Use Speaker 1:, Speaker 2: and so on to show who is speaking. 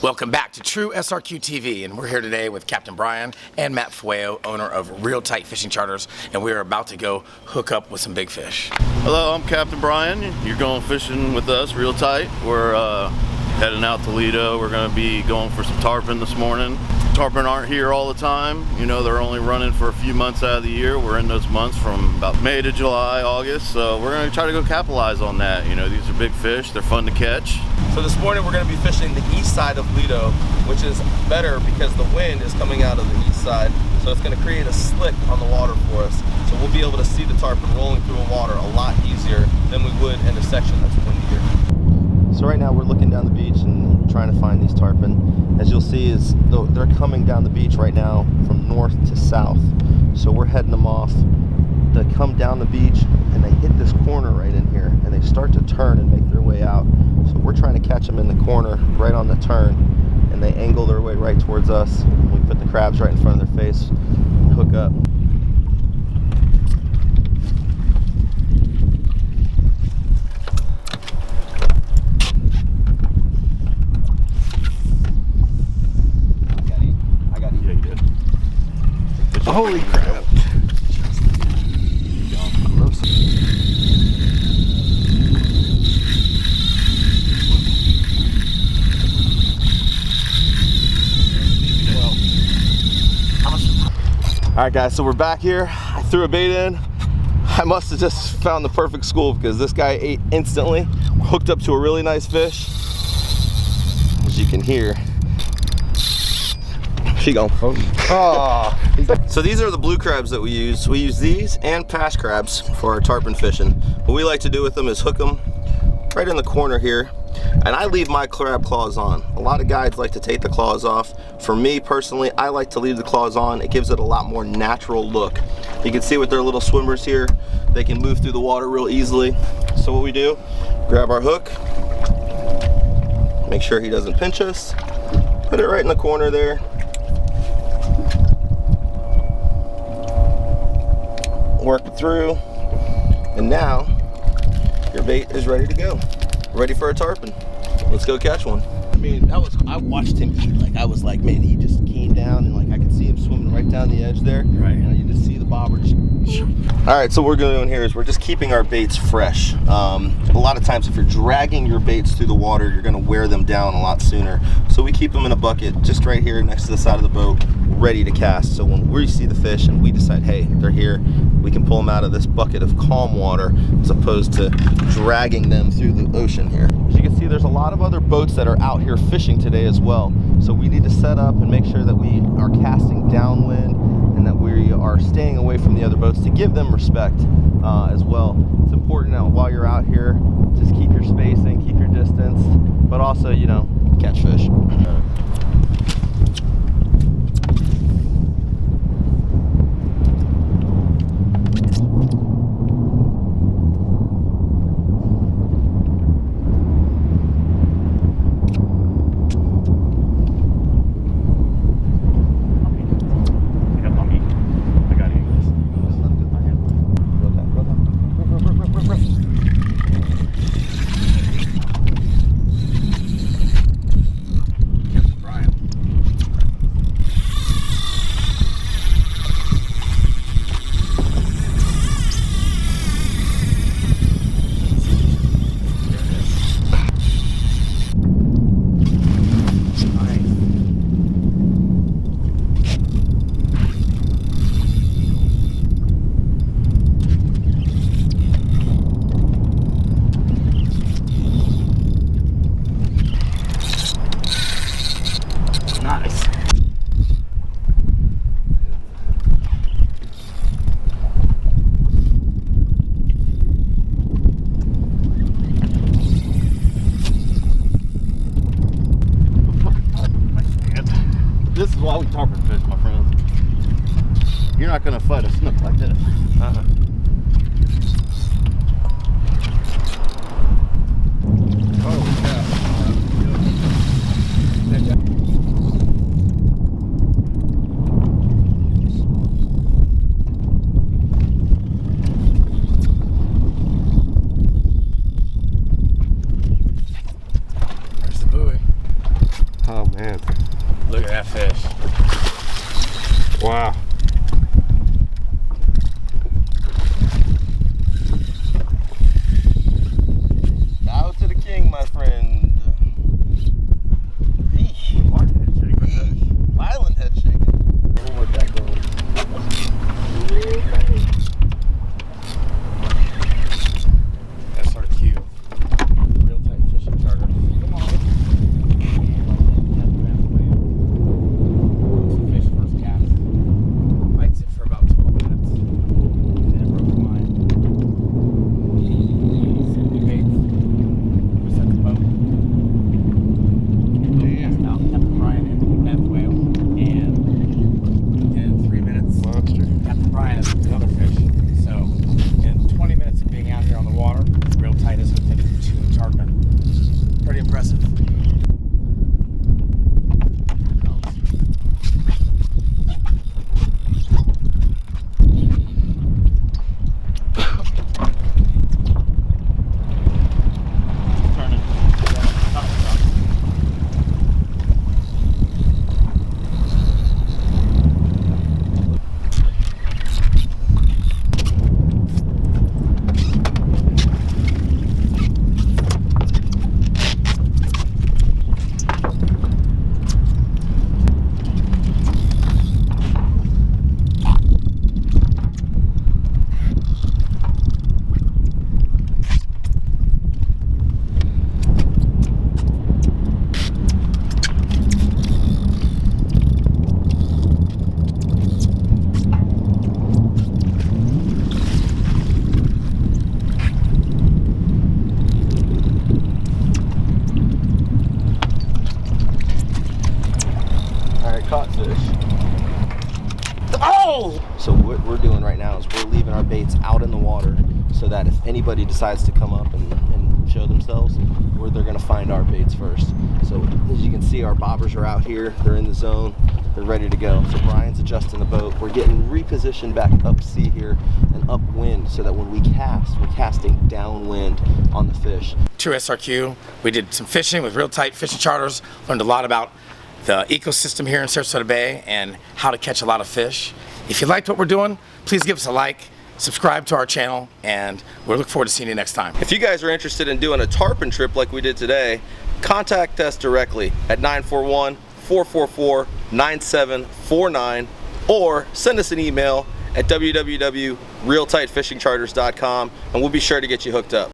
Speaker 1: Welcome back to True SRQ TV, and we're here today with Captain Brian and Matt Fueo, owner of Real Tight Fishing Charters, and we are about to go hook up with some big fish.
Speaker 2: Hello, I'm Captain Brian. You're going fishing with us, Real Tight. We're heading out to Lido. We're going to be going for some tarpon this morning. Tarpon aren't here all the time. You know, they're only running for a few months out of the year. We're in those months from about May to July, August. So we're going to try to go capitalize on that. You know, these are big fish. They're fun to catch.
Speaker 3: So this morning we're going to be fishing the east side of Lido, which is better because the wind is coming out of the east side. So it's going to create a slick on the water for us. So we'll be able to see the tarpon rolling through the water a lot easier than we would in a section that's windier.
Speaker 4: So right now we're looking down the beach and trying to find these tarpon. As you'll see, is they're coming down the beach right now from north to south. So we're heading them off. They come down the beach and they hit this corner right in here and they start to turn and make their way out. So we're trying to catch them in the corner right on the turn, and they angle their way right towards us. We put the crabs right in front of their face and hook up. Holy crap. Alright guys, so we're back here. I threw a bait in. I must have just found the perfect school because this guy ate instantly. Hooked up to a really nice fish. As you can hear. She gone. Oh. So these are the blue crabs that we use. We use these and pash crabs for our tarpon fishing. What we like to do with them is hook them right in the corner here. And I leave my crab claws on. A lot of guys like to take the claws off. For me personally, I like to leave the claws on. It gives it a lot more natural look. You can see with their little swimmers here, they can move through the water real easily. So what we do, grab our hook, make sure he doesn't pinch us, put it right in the corner there. Work it through, and now your bait is ready to go. Ready for a tarpon. Let's go catch one. I mean, I watched him eat. Like, I was like, man, he just came down and like I could see him swimming right down the edge there. Right. And you just see the bobber just. All right, so what we're doing here is we're just keeping our baits fresh. A lot of times if you're dragging your baits through the water, you're gonna wear them down a lot sooner. So we keep them in a bucket just right here next to the side of the boat, ready to cast. So when we see the fish and we decide, hey, they're here, we can pull them out of this bucket of calm water as opposed to dragging them through the ocean here. As you can see, there's a lot of other boats that are out here fishing today as well. So we need to set up and make sure that we are casting downwind and that we are staying away from the other boats to give them respect as well. It's important that while you're out here, just keep your spacing, keep your distance, but also, you know, catch fish. This is why we tarpon fish, my friends. You're not gonna fight a snook like this. Oh, yeah.
Speaker 5: man.
Speaker 1: Look at that fish.
Speaker 5: Wow.
Speaker 4: Bow to the king, my friend. Eesh. Violent head shaking. We'll let that go.
Speaker 1: SRQ. Real tight fishing charter. Come on. Fish first cast. Fights it for about 12 minutes. And then broke the line. Set the baits. We set the boat. Cast out Captain Brian and Matt Whale. And in 3 minutes,
Speaker 5: Monster.
Speaker 1: Captain Brian has another fish. So in 20 minutes of being out here on the water, Real Tight is hooked into 2 tarpon. Pretty impressive.
Speaker 4: Alright, caught fish. Oh! So what we're doing right now is we're leaving our baits out in the water so that if anybody decides to come up and show themselves, they're gonna find our baits first. So as you can see, our bobbers are out here, they're in the zone, they're ready to go. So Brian's adjusting the boat. We're getting repositioned back up sea here and upwind so that when we cast, we're casting downwind on the fish.
Speaker 1: To SRQ, we did some fishing with Real Tight fishing charters, learned a lot about the ecosystem here in Sarasota Bay and how to catch a lot of fish. If you liked what we're doing, please give us a like, subscribe to our channel, and we look forward to seeing you next time.
Speaker 4: If you guys are interested in doing a tarpon trip like we did today, contact us directly at 941-444-9749 or send us an email at www.realtightfishingcharters.com and we'll be sure to get you hooked up.